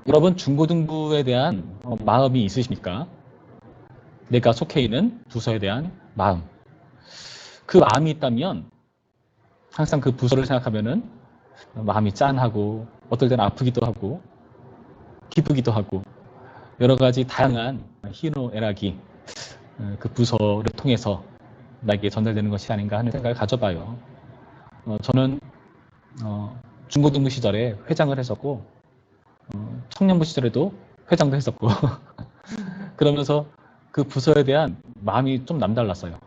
여러분 중고등부에 대한 마음이 있으십니까? 내가 속해 있는 부서에 대한 마음. 그 마음이 있다면 항상 그 부서를 생각하면은 마음이 짠하고 어떨 때는 아프기도 하고 기쁘기도 하고 여러 가지 다양한 희노애락이 그 부서를 통해서 나에게 전달되는 것이 아닌가 하는 생각을 가져봐요. 저는 중고등부 시절에 회장을 했었고 청년부 시절에도 회장도 했었고 그러면서 그 부서에 대한 마음이 좀 남달랐어요.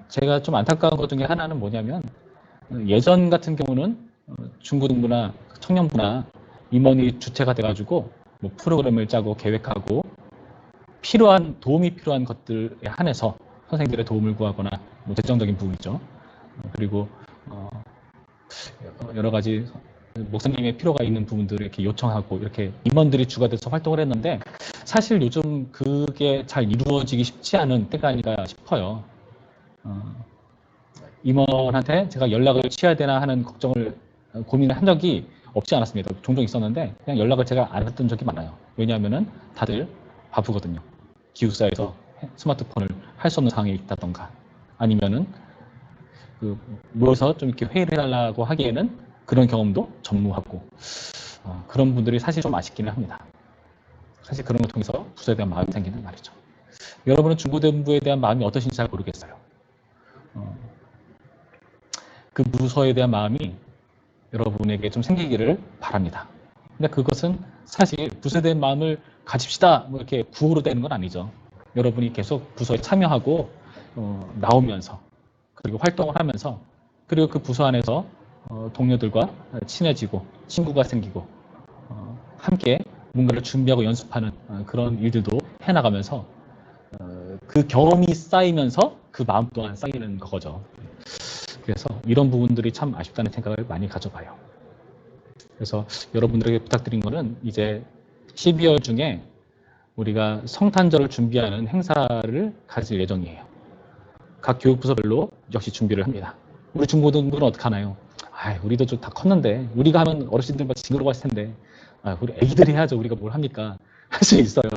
제가 좀 안타까운 것 중에 하나는 뭐냐면 예전 같은 경우는 중고등부나 청년부나 임원이 주체가 돼가지고 뭐 프로그램을 짜고 계획하고 도움이 필요한 것들에 한해서 선생님들의 도움을 구하거나 뭐 재정적인 부분이죠. 그리고 여러 가지 목사님의 필요가 있는 부분들을 이렇게 요청하고 이렇게 임원들이 주가 돼서 활동을 했는데 사실 요즘 그게 잘 이루어지기 쉽지 않은 때가 아닌가 싶어요. 임원한테 제가 연락을 취해야 되나 하는 고민을 한 적이 없지 않았습니다. 종종 있었는데 그냥 연락을 제가 안 했던 적이 많아요. 왜냐하면은 다들 바쁘거든요. 기숙사에서 스마트폰을 할 수 없는 상황에 있다던가 아니면은 모여서 좀 이렇게 회의를 해달라고 하기에는 그런 경험도 전무하고 그런 분들이 사실 좀 아쉽기는 합니다. 사실 그런 걸 통해서 부서에 대한 마음이 생기는 말이죠. 여러분은 중고등부에 대한 마음이 어떠신지 잘 모르겠어요. 그 부서에 대한 마음이 여러분에게 좀 생기기를 바랍니다. 근데 그것은 사실 부서에 대한 마음을 가집시다 뭐 이렇게 구호로 되는 건 아니죠. 여러분이 계속 부서에 참여하고 나오면서 그리고 활동을 하면서 그리고 그 부서 안에서 동료들과 친해지고 친구가 생기고 함께 뭔가를 준비하고 연습하는 그런 일들도 해나가면서 그 경험이 쌓이면서 그 마음 또한 쌓이는 거죠. 그래서 이런 부분들이 참 아쉽다는 생각을 많이 가져봐요. 그래서 여러분들에게 부탁드린 거는 이제 12월 중에 우리가 성탄절을 준비하는 행사를 가질 예정이에요. 각 교육부서별로 역시 준비를 합니다. 우리 중고등부는 어떻게 하나요? 우리도 좀 다 컸는데 우리가 하면 어르신들 막 징그러워하실 텐데 우리 애기들이 해야죠. 우리가 뭘 합니까? 할 수 있어요.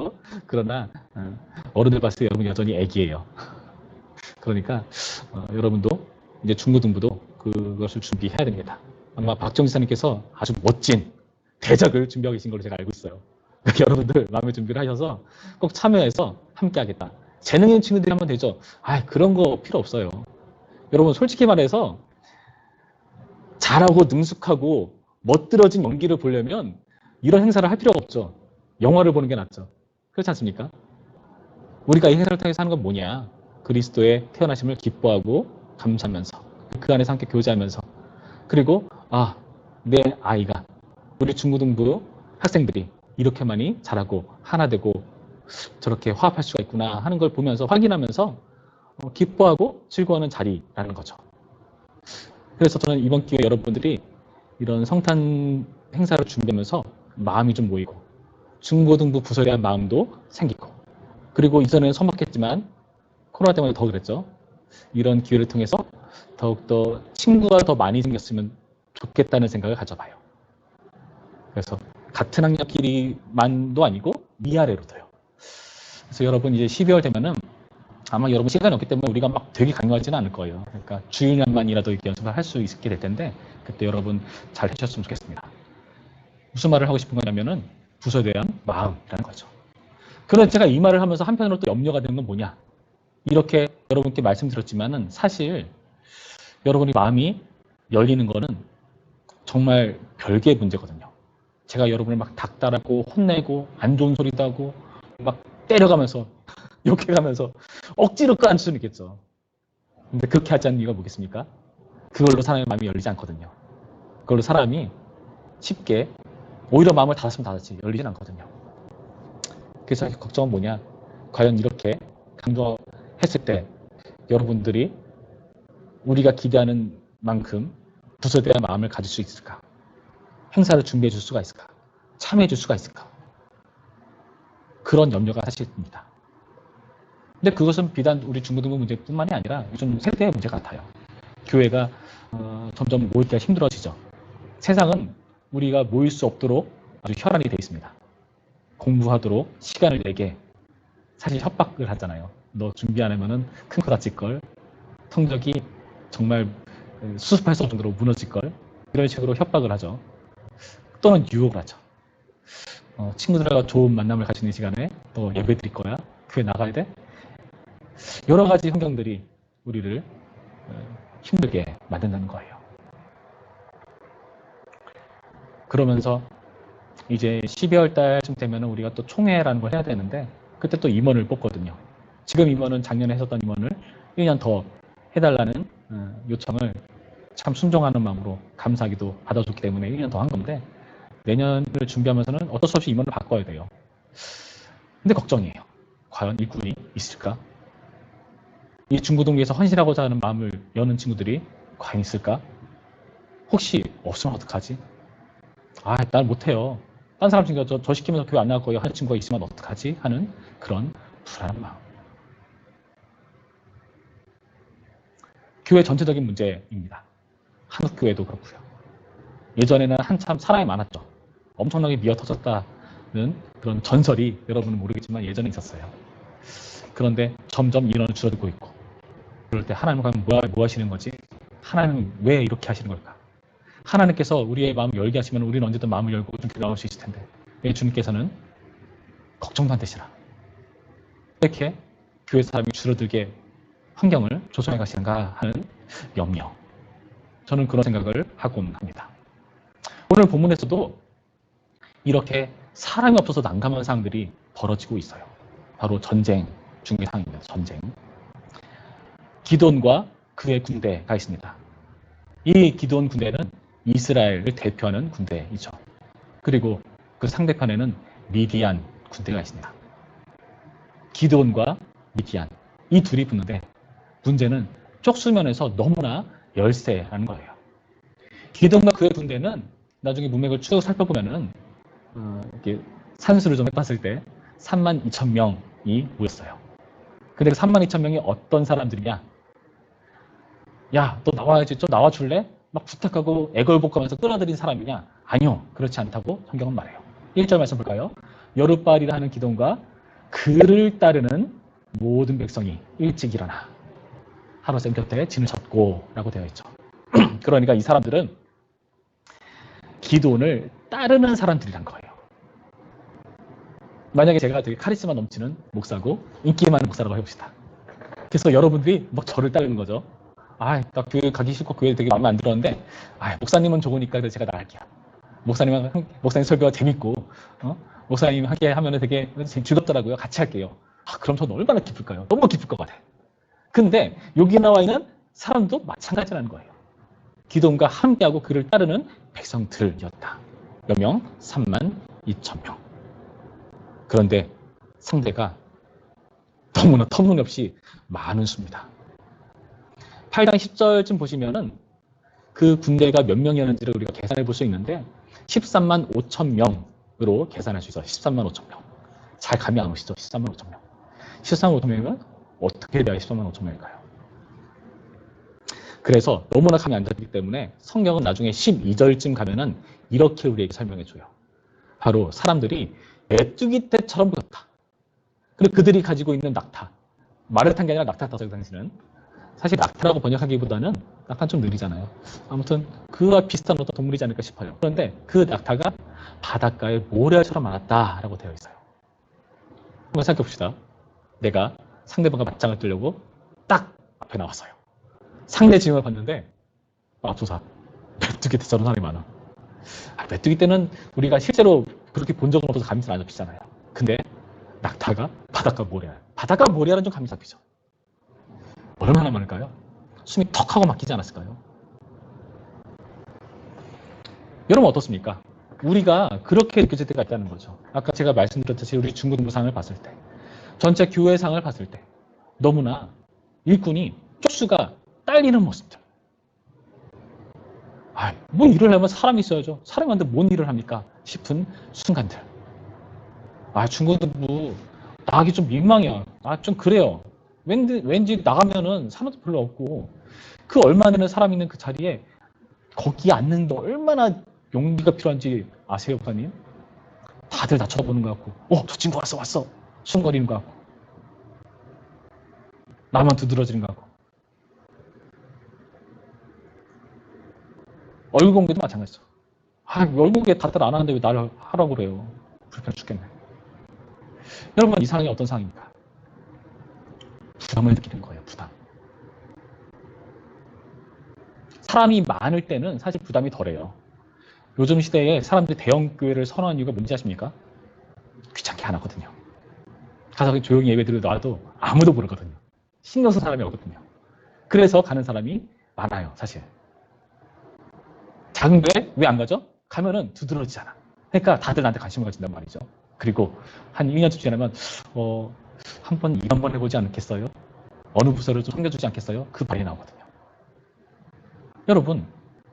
그러나 어른들 봤을 때 여러분 여전히 애기예요. 그러니까 여러분도 이제 중고등부도 그것을 준비해야 됩니다. 아마 박정지사님께서 아주 멋진 대작을 준비하고 계신 걸로 제가 알고 있어요. 여러분들 마음의 준비를 하셔서 꼭 참여해서 함께 하겠다. 재능 있는 친구들이 하면 되죠. 그런 거 필요 없어요. 여러분 솔직히 말해서 잘하고 능숙하고 멋들어진 연기를 보려면 이런 행사를 할 필요가 없죠. 영화를 보는 게 낫죠. 그렇지 않습니까? 우리가 이 행사를 통해서 하는 건 뭐냐? 그리스도의 태어나심을 기뻐하고 감사하면서 그 안에서 함께 교제하면서 그리고 내 아이가 우리 중고등부 학생들이 이렇게 많이 잘하고 하나 되고 저렇게 화합할 수가 있구나 하는 걸 보면서 확인하면서 기뻐하고 즐거워하는 자리라는 거죠. 그래서 저는 이번 기회에 여러분들이 이런 성탄 행사를 준비하면서 마음이 좀 모이고 중고등부 부서에 대한 마음도 생기고 그리고 이전에는 서먹했지만 코로나 때문에 더 그랬죠. 이런 기회를 통해서 더욱더 친구가 더 많이 생겼으면 좋겠다는 생각을 가져봐요. 그래서 같은 학년끼리만도 아니고 위아래로도요. 그래서 여러분 이제 12월 되면은 아마 여러분 시간이 없기 때문에 우리가 막 되게 강요하지는 않을 거예요. 그러니까 주일날만이라도 이렇게 연습을 할 수 있게 될 텐데 그때 여러분 잘 해주셨으면 좋겠습니다. 무슨 말을 하고 싶은 거냐면은 부서에 대한 마음이라는 거죠. 그런데 제가 이 말을 하면서 한편으로 또 염려가 되는 건 뭐냐? 이렇게 여러분께 말씀드렸지만은 사실 여러분이 마음이 열리는 거는 정말 별개의 문제거든요. 제가 여러분을 막 닥달하고 혼내고 안 좋은 소리도 하고 막 때려가면서 욕해가면서 억지로 끌어안을 수는 있겠죠. 근데 그렇게 하지 않는 이유가 뭐겠습니까? 그걸로 사람의 마음이 열리지 않거든요. 그걸로 사람이 쉽게 오히려 마음을 닫았으면 닫았지 열리진 않거든요. 그래서 걱정은 뭐냐? 과연 이렇게 강조했을 때 여러분들이 우리가 기대하는 만큼 부서에 대한 마음을 가질 수 있을까? 행사를 준비해 줄 수가 있을까? 참여해 줄 수가 있을까? 그런 염려가 사실입니다. 근데 그것은 비단 우리 중고등부 문제뿐만이 아니라 요즘 세대의 문제 같아요. 교회가 점점 모이기가 힘들어지죠. 세상은 우리가 모일 수 없도록 아주 혈안이 되어 있습니다. 공부하도록 시간을 내게 사실 협박을 하잖아요. 너 준비 안 하면은 큰 코 다칠 걸, 성적이 정말 수습할 수 없을 정도로 무너질 걸, 이런 식으로 협박을 하죠. 또는 유혹을 하죠. 친구들과 좋은 만남을 가지는 시간에 너 예배 드릴 거야? 교회 나가야 돼? 여러 가지 환경들이 우리를 힘들게 만든다는 거예요. 그러면서 이제 12월 달쯤 되면 우리가 또 총회라는 걸 해야 되는데 그때 또 임원을 뽑거든요. 지금 임원은 작년에 했었던 임원을 1년 더 해달라는 요청을 참 순종하는 마음으로 감사하기도 받아줬기 때문에 1년 더 한 건데 내년을 준비하면서는 어쩔 수 없이 임원을 바꿔야 돼요. 근데 걱정이에요. 과연 일꾼이 있을까? 이 중고등부에서 헌신하고자 하는 마음을 여는 친구들이 과연 있을까? 혹시 없으면 어떡하지? 난 못해요. 딴 사람 친구가 저 시키면서 교회 안 나갈 거예요 하는 친구가 있으면 어떡하지? 하는 그런 불안한 마음. 교회 전체적인 문제입니다. 한국교회도 그렇고요. 예전에는 한참 사람이 많았죠. 엄청나게 미어터졌다는 그런 전설이 여러분은 모르겠지만 예전에 있었어요. 그런데 점점 인원은 줄어들고 있고 그럴 때 하나님은 뭐 하시는 거지? 하나님은 왜 이렇게 하시는 걸까? 하나님께서 우리의 마음을 열게 하시면 우리는 언제든 마음을 열고 좀 나올 수 있을 텐데 왜 주님께서는 걱정도 안 되시나? 이렇게 교회 사람이 줄어들게 환경을 조성해 가시는가 하는 염려. 저는 그런 생각을 하곤 합니다. 오늘 본문에서도 이렇게 사람이 없어서 난감한 상황들이 벌어지고 있어요. 바로 전쟁 중의 상황입니다. 전쟁. 기돈과 그의 군대가 있습니다. 이 기돈 군대는 이스라엘을 대표하는 군대이죠. 그리고 그 상대편에는 미디안 군대가 있습니다. 기돈과 미디안 이 둘이 붙는데 문제는 쪽수면에서 너무나 열세라는 거예요. 기돈과 그의 군대는 나중에 문맥을 쭉 살펴보면은 이렇게 산수를 좀 해봤을 때 32,000명이 모였어요. 근데 그 32,000명이 어떤 사람들이냐? 야, 너 나와야지. 좀 나와줄래? 막 부탁하고 애걸복걸하면서 끌어들인 사람이냐? 아니요. 그렇지 않다고 성경은 말해요. 1절 말씀 볼까요? 여룻바리라 하는 기돈과 그를 따르는 모든 백성이 일찍 일어나 하루쌤 곁에 진을 쳤고 라고 되어 있죠. 그러니까 이 사람들은 기돈을 따르는 사람들이란 거예요. 만약에 제가 되게 카리스마 넘치는 목사고 인기 많은 목사라고 해봅시다. 그래서 여러분들이 막 저를 따르는 거죠. 나 교회 가기 싫고 교회 되게 마음에 안 들었는데 목사님은 좋으니까 그래서 제가 나갈게요. 목사님 설교가 재밌고 목사님 함께 하면 되게 즐겁더라고요. 같이 할게요. 그럼 저는 얼마나 기쁠까요? 너무 기쁠 것 같아요. 근데 여기 나와 있는 사람도 마찬가지라는 거예요. 기돈과 함께하고 그를 따르는 백성들이었다. 몇 명? 32,000명. 그런데 상대가 너무나 터무니없이 많은 수입니다. 8장 10절쯤 보시면은 그 군대가 몇 명이었는지를 우리가 계산해 볼 수 있는데 13만 5천 명으로 계산할 수 있어요. 13만 5천 명. 잘 감이 안 오시죠? 13만 5천 명. 13만 5천 명이면 어떻게 돼야 13만 5천 명일까요? 그래서 너무나 감이 안 잡히기 때문에 성경은 나중에 12절쯤 가면은 이렇게 우리에게 설명해 줘요. 바로 사람들이 메뚜기 떼처럼 보였다. 그리고 그들이 가지고 있는 낙타. 말을 탄 게 아니라 낙타 탔어요, 그 당시는. 사실 낙타라고 번역하기보다는 낙타는 좀 느리잖아요. 아무튼 그와 비슷한 어떤 동물이지 않을까 싶어요. 그런데 그 낙타가 바닷가에 모래알처럼 많았다라고 되어 있어요. 한번 생각해 봅시다. 내가 상대방과 맞짱을 뜨려고 딱 앞에 나왔어요. 상대 진영을 봤는데 앞서서 메뚜기 떼처럼 사람이 많아. 메뚜기 떼는 우리가 실제로 그렇게 본 적은 없어서 감이 잘 안 잡히잖아요. 근데 낙타가 바닷가 모래알. 바닷가 모래알은 좀 감이 잡히죠. 얼마나 많을까요? 숨이 턱 하고 막히지 않았을까요? 여러분 어떻습니까? 우리가 그렇게 느껴질 때가 있다는 거죠. 아까 제가 말씀드렸듯이 우리 중고등부상을 봤을 때, 전체 교회상을 봤을 때 너무나 일꾼이 쪽수가 딸리는 모습들. 뭐 일을 하면 사람이 있어야죠. 사람이 많은데 뭔 일을 합니까? 싶은 순간들. 중고등부 나가기 좀 민망해요. 좀 그래요. 왠지 나가면은 사람도 별로 없고 그 얼마 되는 사람 있는 그 자리에 거기 앉는 게 얼마나 용기가 필요한지 아세요, 목사님? 다들 다 쳐다보는 것 같고, 저 친구 왔어. 숨거리는 것 같고, 나만 두드러지는 것 같고. 얼굴 공개도 마찬가지죠. 얼굴 공개 다들 안 하는데 왜 나를 하라고 그래요? 불편해 죽겠네. 여러분, 이 상황이 어떤 상황입니까? 부담을 느끼는 거예요, 부담. 사람이 많을 때는 사실 부담이 덜해요. 요즘 시대에 사람들이 대형 교회를 선호하는 이유가 뭔지 아십니까? 귀찮게 안 하거든요. 가서 조용히 예배 드리고 놔도 아무도 모르거든요. 신경 쓸 사람이 없거든요. 그래서 가는 사람이 많아요, 사실. 작은 교회 왜 안 가죠? 가면은 두드러지잖아. 그러니까 다들 나한테 관심을 가진단 말이죠. 그리고 한 2년쯤 지나면 한번 일 한번 해보지 않겠어요? 어느 부서를 좀 섬겨주지 않겠어요? 그 말이 나오거든요. 여러분,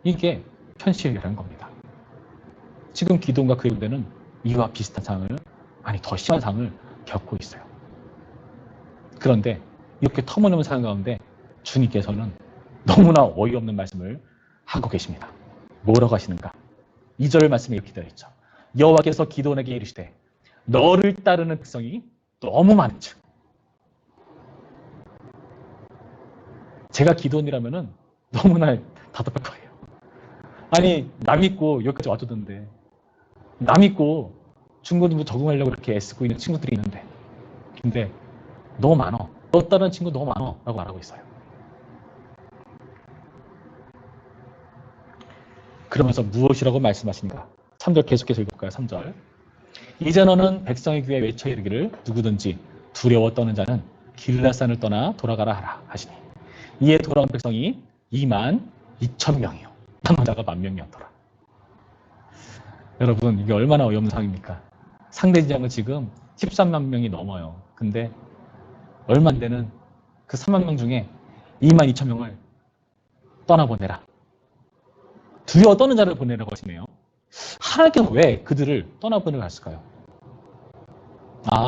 이게 현실이라는 겁니다. 지금 기도원과 그 군대는 이와 비슷한 상황을, 아니 더 심한 상황을 겪고 있어요. 그런데 이렇게 터무니없는 상황 가운데 주님께서는 너무나 어이없는 말씀을 하고 계십니다. 뭐라고 하시는가? 2절 말씀에 이렇게 되어 있죠. 여호와께서 기도원에게 이르시되 너를 따르는 백성이 너무 많은즉. 제가 기도원이라면은 너무나 답답할 거예요. 아니, 남 믿고 여기까지 와줬는데, 남 믿고 중고등부 적응하려고 이렇게 애쓰고 있는 친구들이 있는데, 근데 너무 많어. 너 따르는 친구 너무 많어. 라고 말하고 있어요. 그러면서 무엇이라고 말씀하시는가? 3절 계속해서 읽을까요? 3절. 이제 너는 백성의 귀에 외쳐 이르기를 누구든지 두려워 떠는 자는 길라산을 떠나 돌아가라 하라 하시니 이에 돌아온 백성이 2만 2천 명이요. 남은 자가 10,000명이었더라. 여러분, 이게 얼마나 어이없는 상황입니까? 상대 지장은 지금 13만 명이 넘어요. 근데 얼마 안 되는 그 3만 명 중에 2만 2천 명을 떠나보내라. 두려워 떠는 자를 보내라고 하시네요. 하나님께서 왜 그들을 떠나보내라고 했을까요?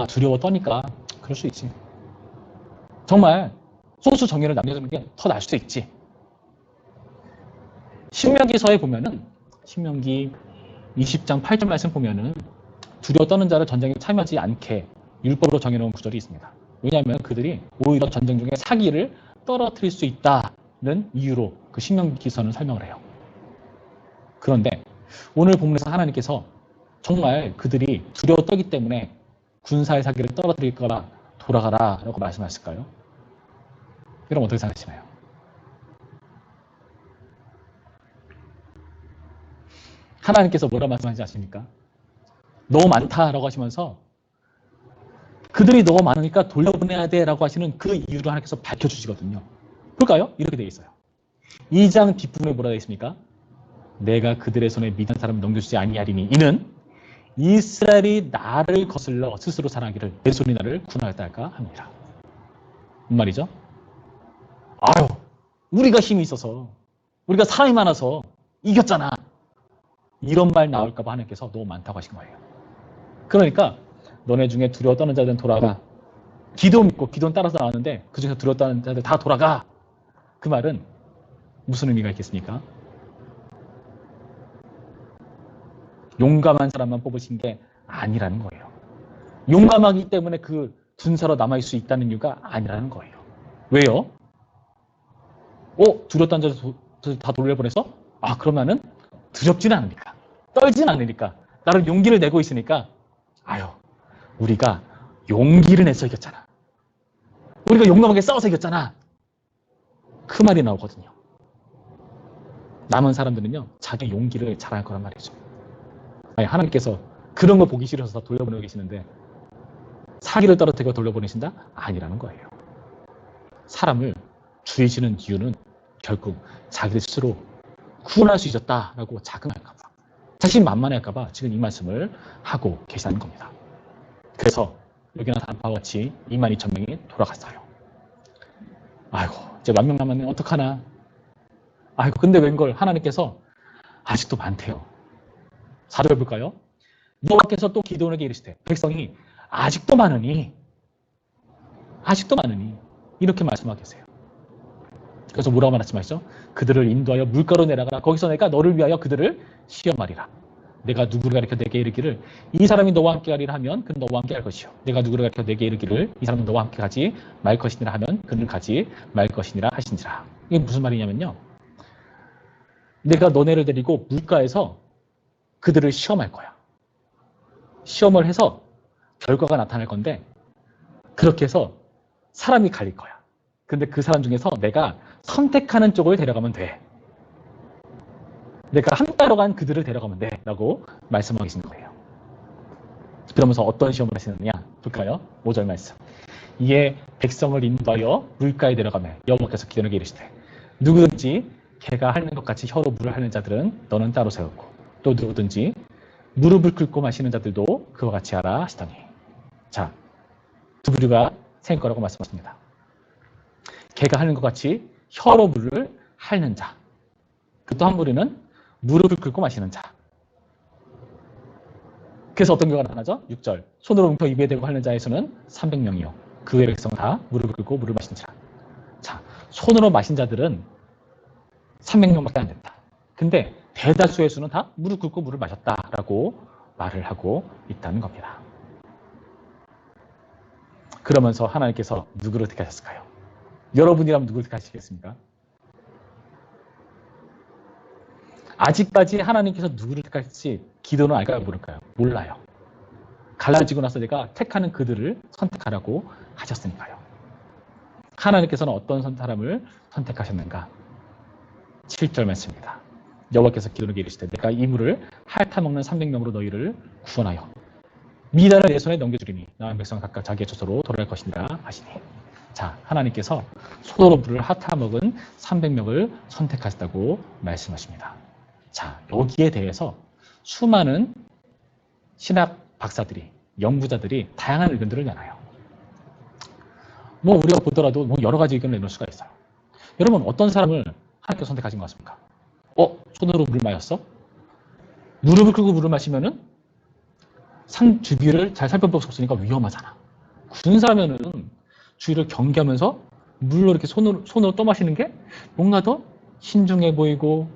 두려워 떠니까 그럴 수 있지. 정말 소수 정예를 남겨두는 게 더 나을 수도 있지. 신명기서에 보면은 신명기 20장 8절 말씀 보면은 두려워 떠는 자를 전쟁에 참여하지 않게 율법으로 정해놓은 구절이 있습니다. 왜냐하면 그들이 오히려 전쟁 중에 사기를 떨어뜨릴 수 있다는 이유로 그 신명기서는 설명을 해요. 그런데 오늘 본문에서 하나님께서 정말 그들이 두려워 떨기 때문에 군사의 사기를 떨어뜨릴 거라 돌아가라 라고 말씀하실까요? 여러분 어떻게 생각하시나요? 하나님께서 뭐라 말씀하시지 아십니까? 너무 많다라고 하시면서 그들이 너무 많으니까 돌려보내야 돼라고 하시는 그 이유를 하나님께서 밝혀주시거든요. 볼까요? 이렇게 되어 있어요. 2장 뒷부분에 뭐라 되어 있습니까? 내가 그들의 손에 미단 사람을 넘겨주지 아니하리니 이는 이스라엘이 나를 거슬러 스스로 자랑하기를 내 손이 나를 구원하였다 할까 합니다. 무슨 말이죠? 우리가 힘이 있어서 우리가 사람이 많아서 이겼잖아. 이런 말 나올까 봐 하나님께서 너무 많다고 하신 거예요. 그러니까 너네 중에 두려워 떠는 자들은 돌아가. 기도 믿고 기도는 따라서 나왔는데 그 중에서 두려워 떠는 자들 다 돌아가. 그 말은 무슨 의미가 있겠습니까? 용감한 사람만 뽑으신 게 아니라는 거예요. 용감하기 때문에 그 군사로 남아있을 수 있다는 이유가 아니라는 거예요. 왜요? 두려워 떠는 자들 다 돌려보내서? 그러면은 두렵지는 않으니까. 떨지는 않으니까. 나를 용기를 내고 있으니까 우리가 용기를 내서 이겼잖아. 우리가 용감하게 싸워서 이겼잖아. 그 말이 나오거든요. 남은 사람들은요, 자기 용기를 자랑할 거란 말이죠. 하나님께서 그런 거 보기 싫어서 다 돌려보내고 계시는데 사기를 떨어뜨리고 돌려보내신다? 아니라는 거예요. 사람을 죽이시는 이유는 결국 자기를 스스로 구원할 수 있었다라고 자긍할까 봐, 자신 만만할까 봐 지금 이 말씀을 하고 계시다는 겁니다. 그래서 여기나 다른 바와 같이 22,000명이 돌아갔어요. 이제 10,000명 남았네. 어떡하나. 근데 웬걸 하나님께서 아직도 많대요. 4절 볼까요? 여호와께서 또 기드온에게 이르시되 백성이 아직도 많으니 이렇게 말씀하고 계세요. 그래서 뭐라고 말씀하시죠? 그들을 인도하여 물가로 내려가라. 거기서 내가 너를 위하여 그들을 시험하리라. 내가 누구를 가리켜 내게 이르기를 이 사람이 너와 함께 가리라 하면 그는 너와 함께 할 것이요. 내가 누구를 가리켜 내게 이르기를 이 사람은 너와 함께 가지 말 것이니라 하면 그는 가지 말 것이니라 하신지라. 이게 무슨 말이냐면요. 내가 너네를 데리고 물가에서 그들을 시험할 거야. 시험을 해서 결과가 나타날 건데 그렇게 해서 사람이 갈릴 거야. 근데 그 사람 중에서 내가 선택하는 쪽을 데려가면 돼. 내가 함따러 간 그들을 데려가면 돼. 라고 말씀하고 계신 거예요. 그러면서 어떤 시험을 하시느냐 볼까요? 5절 말씀. 이에 백성을 인도하여 물가에 데려가며 여호와께서 기도하게 이르시되 누구든지 개가 핥는 것 같이 혀로 물을 핥는 자들은 너는 따로 세웠고 또 누구든지 무릎을 꿇고 마시는 자들도 그와 같이 하라 하시더니 자, 두 부류가 생길 거라고 말씀하십니다. 개가 핥는 것 같이 혀로 물을 핥는 자. 그 또 한 부류는 무릎을 꿇고 마시는 자. 그래서 어떤 경우가 나타나죠? 6절. 손으로 웅터 입에 대고 핥는 자의 수는 300명이요. 그 외의 백성은 다 무릎을 꿇고 물을 마시는 자. 자, 손으로 마신 자들은 300명밖에 안 된다. 근데 대다수의 수는 다 무릎 꿇고 물을 마셨다라고 말을 하고 있다는 겁니다. 그러면서 하나님께서 누구를 택하셨을까요? 여러분이라면 누구를 택하시겠습니까? 아직까지 하나님께서 누구를 택할지 기도는 알까요? 모를까요? 몰라요. 갈라지고 나서 내가 택하는 그들을 선택하라고 하셨으니까요. 하나님께서는 어떤 사람을 선택하셨는가? 7절 말씀입니다. 여호와께서 기도하게 이르시되 내가 이 물을 핥아먹는 300명으로 너희를 구원하여 미달을 내 손에 넘겨주리니 나와 백성 각각 자기의 처소로 돌아갈 것이니라 하시니. 자, 하나님께서 손으로 물을 핥아먹은 300명을 선택하셨다고 말씀하십니다. 자, 여기에 대해서 수많은 신학 박사들이, 연구자들이 다양한 의견들을 내놔요. 뭐 우리가 보더라도 뭐 여러 가지 의견을 내놓을 수가 있어요. 여러분 어떤 사람을 하나님께서 선택하신 것 같습니까? 손으로 물을 마셨어? 무릎을 꿇고 물을 마시면은 산 주위를 잘 살펴볼 수 없으니까 위험하잖아. 군사면은 주위를 경계하면서 물로 이렇게 손으로 떠마시는 게 뭔가 더 신중해 보이고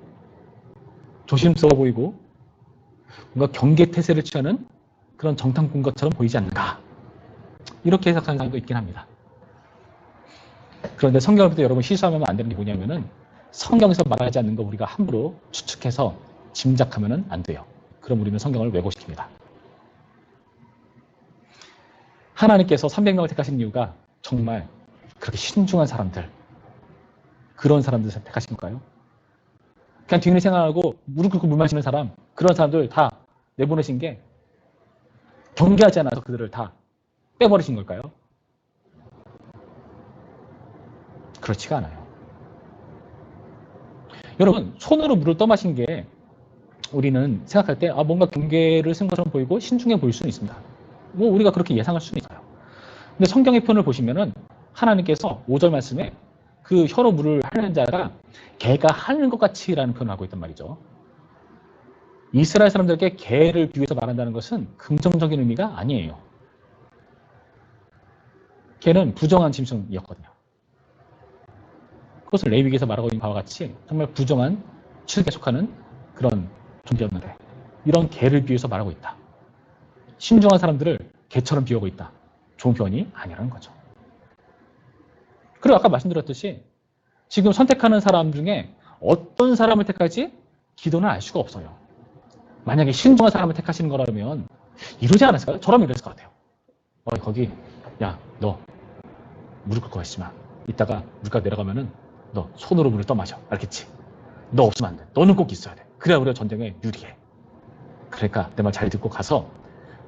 조심스러워 보이고 뭔가 경계태세를 취하는 그런 정탐꾼 것처럼 보이지 않는가. 이렇게 해석하는 사람도 있긴 합니다. 그런데 성경을 볼 때 여러분 실수하면 안 되는 게 뭐냐면은 성경에서 말하지 않는 거 우리가 함부로 추측해서 짐작하면 안 돼요. 그럼 우리는 성경을 왜곡시킵니다. 하나님께서 300명을 택하신 이유가 정말 그렇게 신중한 사람들, 그런 사람들 택하신 걸까요? 그냥 뒤늦게 생각하고 무릎 꿇고 물 마시는 사람, 그런 사람들 다 내보내신 게 경계하지 않아서 그들을 다 빼버리신 걸까요? 그렇지가 않아요. 여러분, 손으로 물을 떠마신 게 우리는 생각할 때 뭔가 경계를 쓴 것처럼 보이고 신중해 보일 수는 있습니다. 뭐 우리가 그렇게 예상할 수는 있어요. 근데 성경의 표현을 보시면은 하나님께서 5절 말씀에 그 혀로 물을 핥는 자가 개가 핥는 것 같이라는 표현을 하고 있단 말이죠. 이스라엘 사람들에게 개를 비유해서 말한다는 것은 긍정적인 의미가 아니에요. 개는 부정한 짐승이었거든요. 그것을 레위기에서 말하고 있는 바와 같이 정말 부정한 취득에 속하는 그런 존재였는데 이런 개를 비유해서 말하고 있다. 신중한 사람들을 개처럼 비유하고 있다. 좋은 표현이 아니라는 거죠. 그리고 아까 말씀드렸듯이 지금 선택하는 사람 중에 어떤 사람을 택할지 기도는 알 수가 없어요. 만약에 신중한 사람을 택하시는 거라면 이러지 않았을까요? 저라면 이랬을 것 같아요. 거기 야, 너 무릎 꿇고 가시지 마. 이따가 물가 내려가면은 너 손으로 물을 떠마셔. 알겠지? 너 없으면 안 돼. 너는 꼭 있어야 돼. 그래야 우리가 전쟁에 유리해. 그러니까 내 말 잘 듣고 가서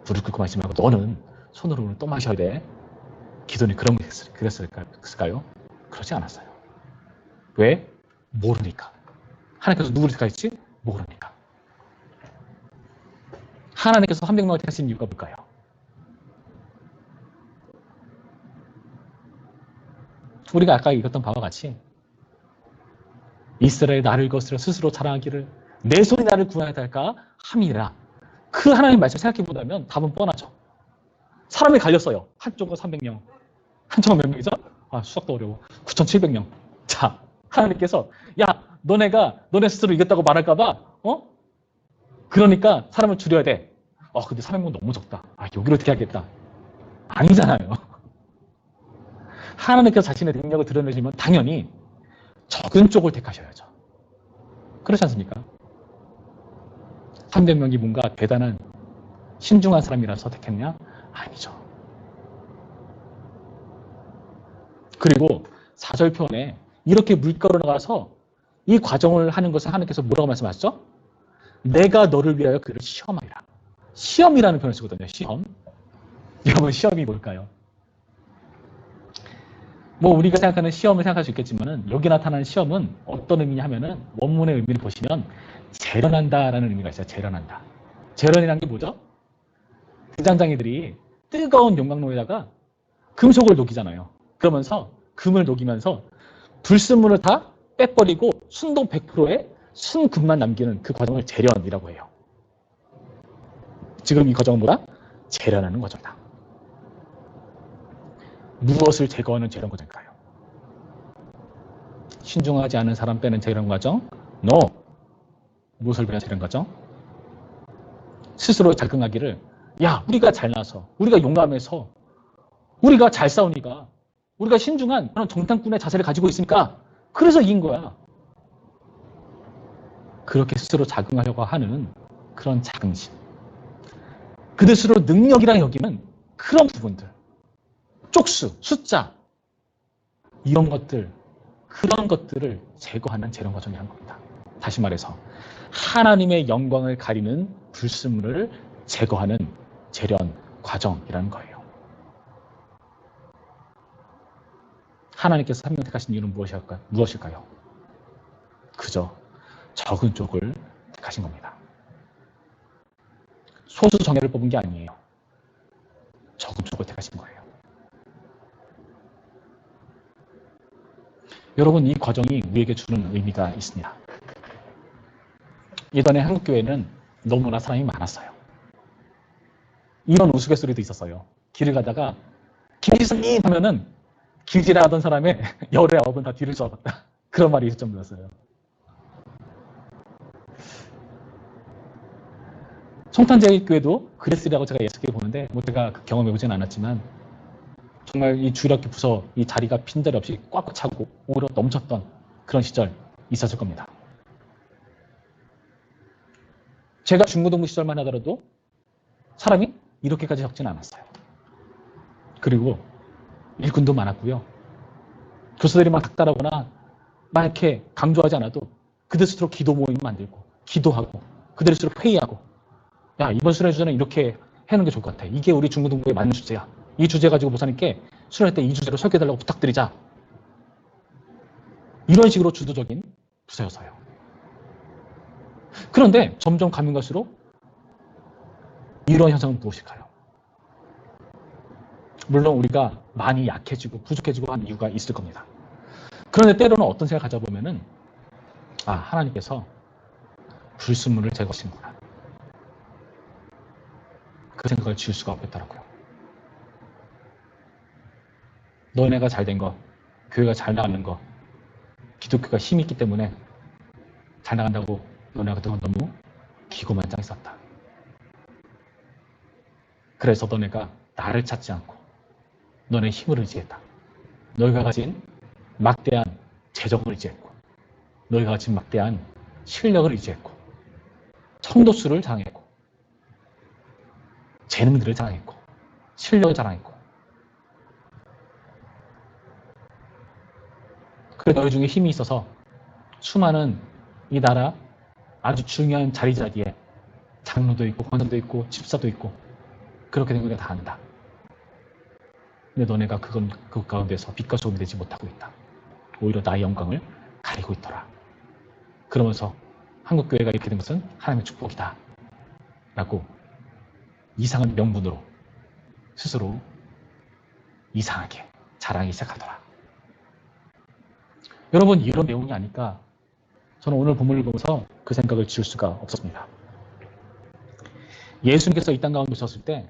무릎 꿇고 마시지 말고 너는 손으로 물을 떠마셔야 돼. 기도는 그랬을까요? 그러지 않았어요. 왜? 모르니까. 하나님께서 누구를 택하실지 모르니까. 하나님께서 300명을 택하신 이유가 뭘까요? 우리가 아까 읽었던 바와 같이 이스라엘 나를 거스려 스스로 자랑하기를 내 손이 나를 구원하였다 할까 함이라. 그 하나님 말씀 생각해보자면 답은 뻔하죠. 사람이 갈렸어요. 한쪽은 300명. 한쪽은 몇 명이죠? 수학도 어려워. 9,700명. 자, 하나님께서 야, 너네 스스로 이겼다고 말할까봐 그러니까 사람을 줄여야 돼. 근데 300명 너무 적다. 여기를 어떻게 하겠다. 아니잖아요. 하나님께서 자신의 능력을 드러내시면 당연히 적은 쪽을 택하셔야죠. 그렇지 않습니까? 300명이 뭔가 대단한 신중한 사람이라서 택했냐? 아니죠. 그리고 4절 표현에 이렇게 물가로 나가서 이 과정을 하는 것을 하나님께서 뭐라고 말씀하셨죠? 내가 너를 위하여 그를 시험하리라. 시험이라는 표현을 쓰거든요. 시험. 여러분, 시험이 뭘까요? 우리가 생각하는 시험을 생각할 수 있겠지만은 여기 나타나는 시험은 어떤 의미냐 하면은 원문의 의미를 보시면 재련한다라는 의미가 있어요. 재련한다. 재련이라는 게 뭐죠? 등장장이들이 뜨거운 용광로에다가 금속을 녹이잖아요. 그러면서 금을 녹이면서 불순물을 다 빼버리고 순도 100%의 순금만 남기는 그 과정을 재련이라고 해요. 지금 이 과정은 뭐다? 재련하는 과정이다. 무엇을 제거하는 재련 과정일까요? 신중하지 않은 사람 빼는 재련 과정? No. 무엇을 빼는 재련 과정? 스스로 자긍하기를 우리가 잘나서, 우리가 용감해서, 우리가 잘 싸우니까, 우리가 신중한 그런 정탐꾼의 자세를 가지고 있으니까 그래서 이긴 거야. 그렇게 스스로 자긍하려고 하는 그런 자긍심. 그들 스스로 능력이라 여기는 그런 부분들. 쪽수, 숫자, 이런 것들, 그런 것들을 제거하는 재련 과정이라는 겁니다. 다시 말해서 하나님의 영광을 가리는 불순물을 제거하는 재련 과정이라는 거예요. 하나님께서 한 명 택하신 이유는 무엇일까요? 그저 적은 쪽을 택하신 겁니다. 소수 정예를 뽑은 게 아니에요. 적은 쪽을 택하신 거예요. 여러분, 이 과정이 우리에게 주는 의미가 있습니다. 예전에 한국교회는 너무나 사람이 많았어요. 이런 우스갯소리도 있었어요. 길을 가다가 김지수님 하면은 길 지나가던 사람의 열의 업은 다 뒤를 쏘았다. 그런 말이 있을 정도였어요. 성탄제일교회도 그랬으리라고 제가 예측해 보는데 제가 그 경험해 보진 않았지만 정말 이 주일학교 부서 이 자리가 빈자리 없이 꽉 차고 오히려 넘쳤던 그런 시절 있었을 겁니다. 제가 중고등부 시절만 하더라도 사람이 이렇게까지 적지는 않았어요. 그리고 일꾼도 많았고요. 교수들이 막 닥달하거나 막 이렇게 강조하지 않아도 그들 스스로 기도 모임 만들고 기도하고 그들 스스로 회의하고 이번 수련 주제는 이렇게 해놓은 게 좋을 것 같아. 이게 우리 중고등부에 맞는 주제야. 이 주제 가지고 목사님께 수련회 때 이 주제로 설교해달라고 부탁드리자. 이런 식으로 주도적인 부서였어요. 그런데 점점 가면 갈수록 이런 현상은 무엇일까요? 물론 우리가 많이 약해지고 부족해지고 한 이유가 있을 겁니다. 그런데 때로는 어떤 생각을 가져보면은 하나님께서 불순물을 제거하시는구나. 그 생각을 지울 수가 없겠더라고요. 너네가 잘된 거, 교회가 잘 나가는 거, 기독교가 힘이 있기 때문에 잘 나간다고 너네가 그동안 너무 기고만장했었다. 그래서 너네가 나를 찾지 않고 너네 힘을 의지했다. 너희가 가진 막대한 재정을 의지했고 너희가 가진 막대한 실력을 의지했고 성도수를 자랑했고 재능들을 자랑했고 실력을 자랑했고 그래 너희 중에 힘이 있어서 수많은 이 나라 아주 중요한 자리자리에 장로도 있고 권사도 있고 집사도 있고 그렇게 된 거 내가 다 안다. 근데 너네가 그 가운데서 빛과 소금이 되지 못하고 있다. 오히려 나의 영광을 가리고 있더라. 그러면서 한국교회가 이렇게 된 것은 하나님의 축복이다. 라고 이상한 명분으로 스스로 이상하게 자랑하기 시작하더라. 여러분, 이런 내용이 아닐까? 저는 오늘 본문을 보면서 그 생각을 지울 수가 없었습니다. 예수님께서 이 땅 가운데 오셨을 때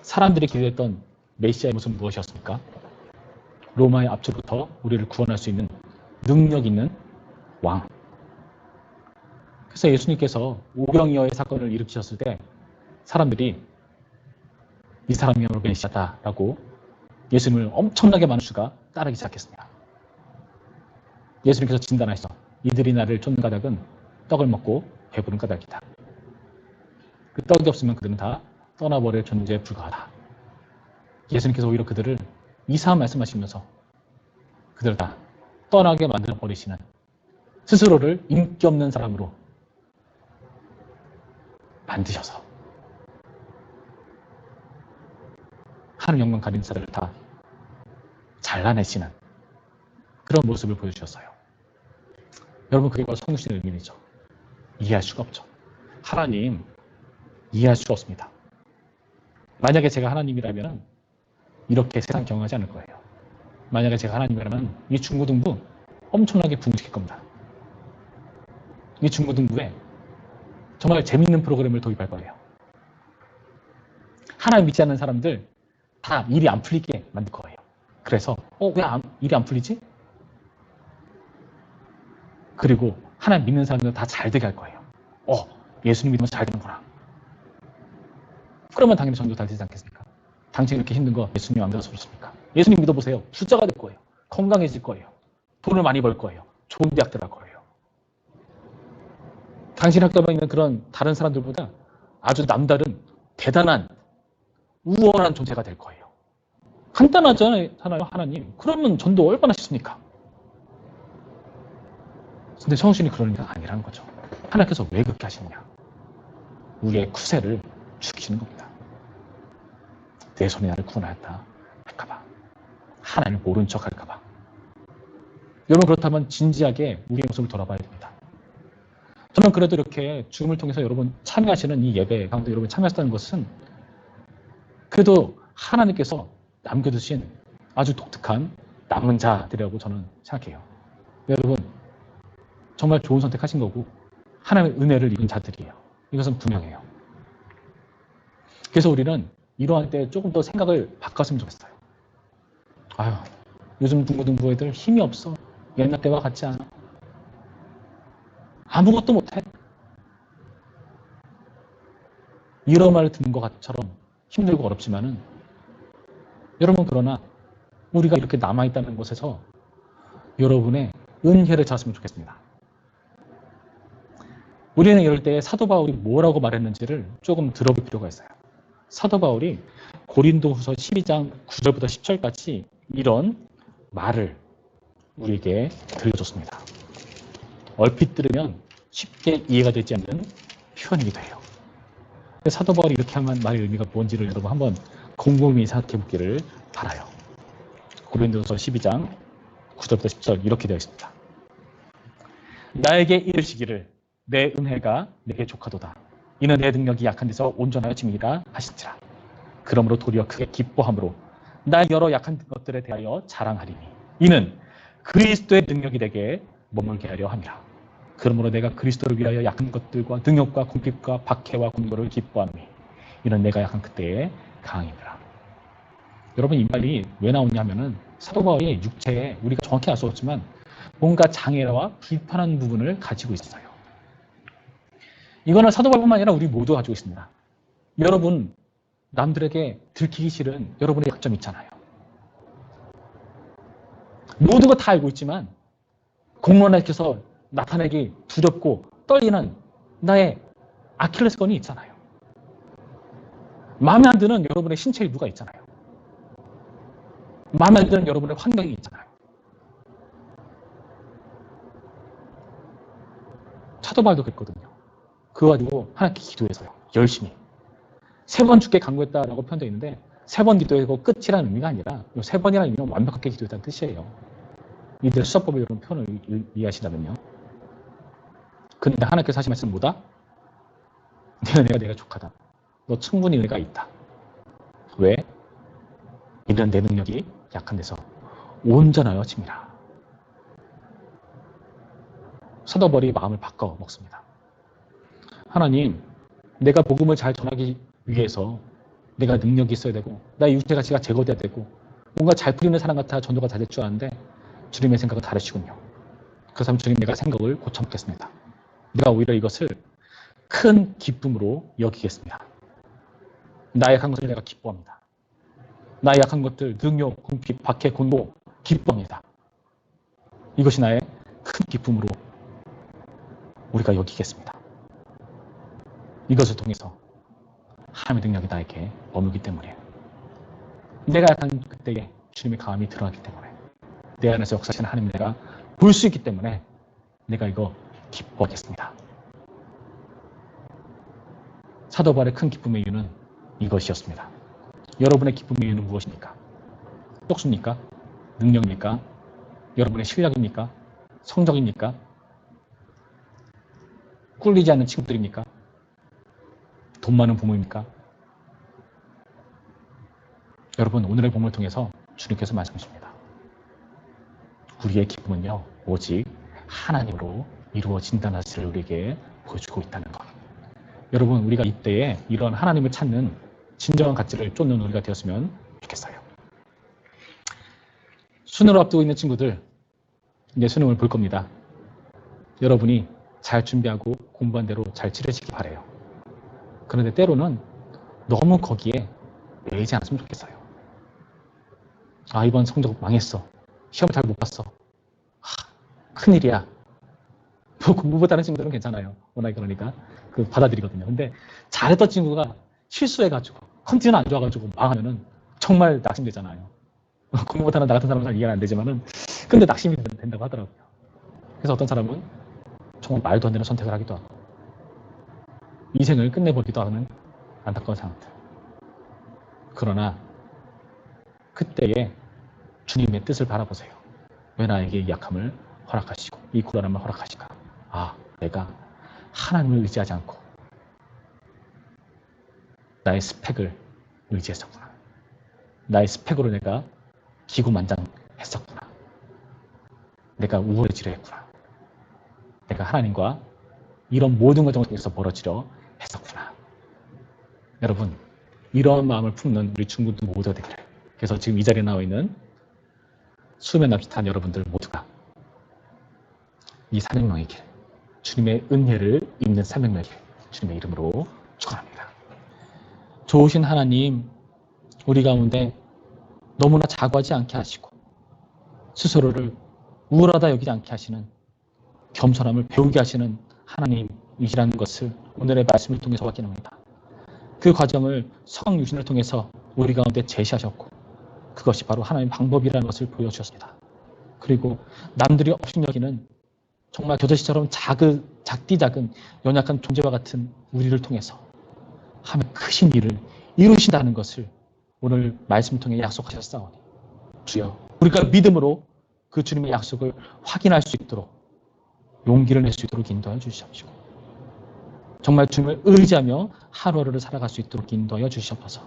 사람들이 기대했던 메시아의 모습은 무엇이었습니까? 로마의 압제로부터 우리를 구원할 수 있는 능력 있는 왕. 그래서 예수님께서 오병이어의 사건을 일으키셨을 때 사람들이 이 사람이야말로 메시아다라고 예수님을 엄청나게 많은 수가 따르기 시작했습니다. 예수님께서 진단하시죠. 이들이 나를 쫓는 까닭은 떡을 먹고 배부른 까닭이다. 그 떡이 없으면 그들은 다 떠나버릴 존재에 불과하다. 예수님께서 오히려 그들을 이상한 말씀하시면서 그들을 다 떠나게 만들어버리시는 스스로를 인기 없는 사람으로 만드셔서 하늘 영광 가린 자들을 다 잘라내시는 그런 모습을 보여주셨어요. 여러분, 그게 바로 성육신의 의미이죠. 이해할 수가 없죠. 하나님 이해할 수가 없습니다. 만약에 제가 하나님이라면 이렇게 세상 경험하지 않을 거예요. 만약에 제가 하나님이라면 이 중고등부 엄청나게 붕괴시킬 겁니다. 이 중고등부에 정말 재밌는 프로그램을 도입할 거예요. 하나님 믿지 않는 사람들 다 일이 안 풀리게 만들 거예요. 그래서 왜 일이 안 풀리지? 그리고 하나님 믿는 사람들 다 잘 되게 할 거예요. 예수님 믿으면 잘 되는구나. 그러면 당연히 전도 잘 되지 않겠습니까? 당신이 이렇게 힘든 거 예수님 안 믿어서그렇습니까? 예수님 믿어보세요. 숫자가 될 거예요. 건강해질 거예요. 돈을 많이 벌 거예요. 좋은 대학 들어갈 거예요. 당신 학교에 있는 그런 다른 사람들보다 아주 남다른 대단한 우월한 존재가 될 거예요. 간단하잖아요, 하나님. 그러면 전도 얼마나 쉽습니까? 근데 성신이 그런 게 아니라는 거죠. 하나님께서 왜 그렇게 하시느냐? 우리의 쿠세를 죽이시는 겁니다. 내 손이 나를 구원하였다 할까봐. 하나님을 모른 척 할까봐. 여러분, 그렇다면 진지하게 우리의 모습을 돌아봐야 됩니다. 저는 그래도 이렇게 줌을 통해서 여러분 참여하시는 이 예배 가운데 여러분 참여하셨다는 것은 그래도 하나님께서 남겨두신 아주 독특한 남은 자들이라고 저는 생각해요. 여러분, 정말 좋은 선택하신 거고 하나님의 은혜를 입은 자들이에요. 이것은 분명해요. 그래서 우리는 이러한 때 조금 더 생각을 바꿨으면 좋겠어요. 요즘 중고등부 애들 힘이 없어. 옛날 때와 같지 않아. 아무것도 못해. 이런 말을 듣는 것처럼 힘들고 어렵지만은 여러분, 그러나 우리가 이렇게 남아있다는 것에서 여러분의 은혜를 찾았으면 좋겠습니다. 우리는 이럴 때 사도 바울이 뭐라고 말했는지를 조금 들어볼 필요가 있어요. 사도 바울이 고린도후서 12장 9절부터 10절까지 이런 말을 우리에게 들려줬습니다. 얼핏 들으면 쉽게 이해가 되지 않는 표현이기도 해요. 사도 바울이 이렇게 하면 말의 의미가 뭔지를 여러분 한번 곰곰이 생각해 보기를 바라요. 고린도후서 12장 9절부터 10절 이렇게 되어 있습니다. 나에게 이르시기를 내 은혜가 내게 족하도다. 이는 내 능력이 약한 데서 온전하여 짐이라 하시니라. 그러므로 도리어 크게 기뻐함으로 나 여러 약한 것들에 대하여 자랑하리니 이는 그리스도의 능력이 내게 머물게 하려 함이라. 그러므로 내가 그리스도를 위하여 약한 것들과 능력과 궁핍과 박해와 곤고를 기뻐하노니 이는 내가 약한 그때에 강함이라. 여러분, 이 말이 왜 나오냐면은 사도 바울이 육체에 우리가 정확히 알 수 없지만 뭔가 장애와 불편한 부분을 가지고 있어요. 이거는 사도 바울뿐만 아니라 우리 모두 가지고 있습니다. 여러분, 남들에게 들키기 싫은 여러분의 약점이 있잖아요. 모두가 다 알고 있지만 공론화시켜서 나타내기 두렵고 떨리는 나의 아킬레스건이 있잖아요. 마음에 안 드는 여러분의 신체 일부가 있잖아요. 마음에 안 드는 여러분의 환경이 있잖아요. 사도 바울도 그랬거든요. 그거 가지고 하나님께 기도해서요. 열심히. 3번 죽게 간구했다라고 표현되어 있는데 3번 기도하고 끝이라는 의미가 아니라 3번이라는 의미는 완벽하게 기도했다는 뜻이에요. 이들 수사법의 이런 표현을 이해하신다면요. 근데 하나님께서 하신 말씀은 뭐다? 내 은혜가 내가 족하다. 너 충분히 은혜가 있다. 왜? 이는 내 능력이 약한 데서 온전하여 짐이라. 사도 바울이 마음을 바꿔 먹습니다. 하나님, 내가 복음을 잘 전하기 위해서 내가 능력이 있어야 되고 나의 육체가 제거돼야 되고 뭔가 잘 풀리는 사람 같아 전도가 잘 될 줄 아는데 주님의 생각은 다르시군요. 그래서 주님 내가 생각을 고쳐먹겠습니다. 내가 오히려 이것을 큰 기쁨으로 여기겠습니다. 나의 약한 것을 내가 기뻐합니다. 나의 약한 것들, 능욕, 궁핍, 박해, 곤고 기뻐합니다. 이것이 나의 큰 기쁨으로 우리가 여기겠습니다. 이것을 통해서 하나님의 능력이 나에게 머물기 때문에 내가 약한 그때에 주님의 감이 드러나기 때문에 내 안에서 역사하시는 하나님을 내가 볼 수 있기 때문에 내가 이거 기뻐하겠습니다. 사도 바울의 큰 기쁨의 이유는 이것이었습니다. 여러분의 기쁨의 이유는 무엇입니까? 쪽수입니까? 능력입니까? 여러분의 실력입니까? 성적입니까? 꿀리지 않는 친구들입니까? 돈 많은 부모입니까? 여러분, 오늘의 본문을 통해서 주님께서 말씀하십니다. 우리의 기쁨은요, 오직 하나님으로 이루어진다는 사실을 우리에게 보여주고 있다는 것. 여러분, 우리가 이때에 이런 하나님을 찾는 진정한 가치를 쫓는 우리가 되었으면 좋겠어요. 수능을 앞두고 있는 친구들, 이제 수능을 볼 겁니다. 여러분이 잘 준비하고 공부한 대로 잘 치르시기 바라요. 그런데 때로는 너무 거기에 매이지 않았으면 좋겠어요. 아, 이번 성적 망했어. 시험 잘 못 봤어. 큰일이야. 뭐 공부 못하는 친구들은 괜찮아요. 워낙 그러니까 받아들이거든요. 근데 잘했던 친구가 실수해가지고 컨디션 안 좋아가지고 망하면은 정말 낙심되잖아요. 공부 못하는 나 같은 사람은 잘 이해가 안 되지만은 근데 낙심이 된다고 하더라고요. 그래서 어떤 사람은 정말 말도 안 되는 선택을 하기도 하고 인생을 끝내보기도 하는 안타까운 상황들. 그러나 그때에 주님의 뜻을 바라보세요. 왜 나에게 이 약함을 허락하시고 이 고난함을 허락하실까? 아, 내가 하나님을 의지하지 않고 나의 스펙을 의지했었구나. 나의 스펙으로 내가 기구만장했었구나. 내가 우월해지려 했구나. 내가 하나님과 이런 모든 과정을 통해서 멀어지려 했었구나. 여러분, 이런 마음을 품는 우리 중국들 모두가 되기를. 그래서 지금 이 자리에 나와 있는 수면 납치한 여러분들 모두가 이 300명의 길, 주님의 은혜를 입는 300명의 길, 주님의 이름으로 축원합니다. 좋으신 하나님, 우리 가운데 너무나 자고하지 않게 하시고 스스로를 우월하다 여기지 않게 하시는 겸손함을 배우게 하시는 하나님이시라는 것을 오늘의 말씀을 통해서 확인합니다. 그 과정을 성유신을 통해서 우리 가운데 제시하셨고 그것이 바로 하나님의 방법이라는 것을 보여주셨습니다. 그리고 남들이 업신여기는 정말 겨자씨처럼 작디 작은 연약한 존재와 같은 우리를 통해서 하나님의 크신 일을 이루신다는 것을 오늘 말씀을 통해 약속하셨사오니 주여, 우리가 믿음으로 그 주님의 약속을 확인할 수 있도록 용기를 낼 수 있도록 인도하여 주시옵시고 정말 주님을 의지하며 하루하루를 살아갈 수 있도록 인도하여 주시옵소서.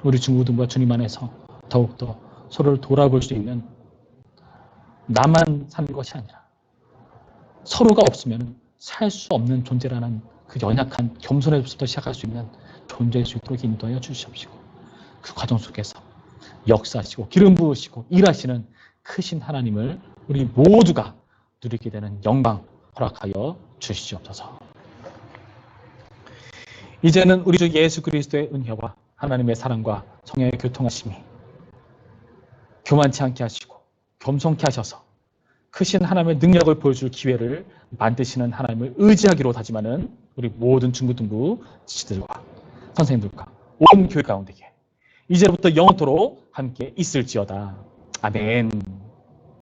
우리 중고등부와 주님 안에서 더욱더 서로를 돌아볼 수 있는 나만 사는 것이 아니라 서로가 없으면 살 수 없는 존재라는 그 연약한 겸손에서부터 시작할 수 있는 존재일 수 있도록 인도하여 주시옵시고 그 과정 속에서 역사하시고 기름 부으시고 일하시는 크신 하나님을 우리 모두가 누리게 되는 영광 허락하여 주시옵소서. 이제는 우리 주 예수 그리스도의 은혜와 하나님의 사랑과 성령의 교통하심이 교만치 않게 하시고 겸손케 하셔서 크신 하나님의 능력을 보여줄 기회를 만드시는 하나님을 의지하기로 다짐하는 우리 모든 중고등부 지도자들과 선생님들과 온 교회 가운데에 이제부터 영원토록 함께 있을지어다. 아멘.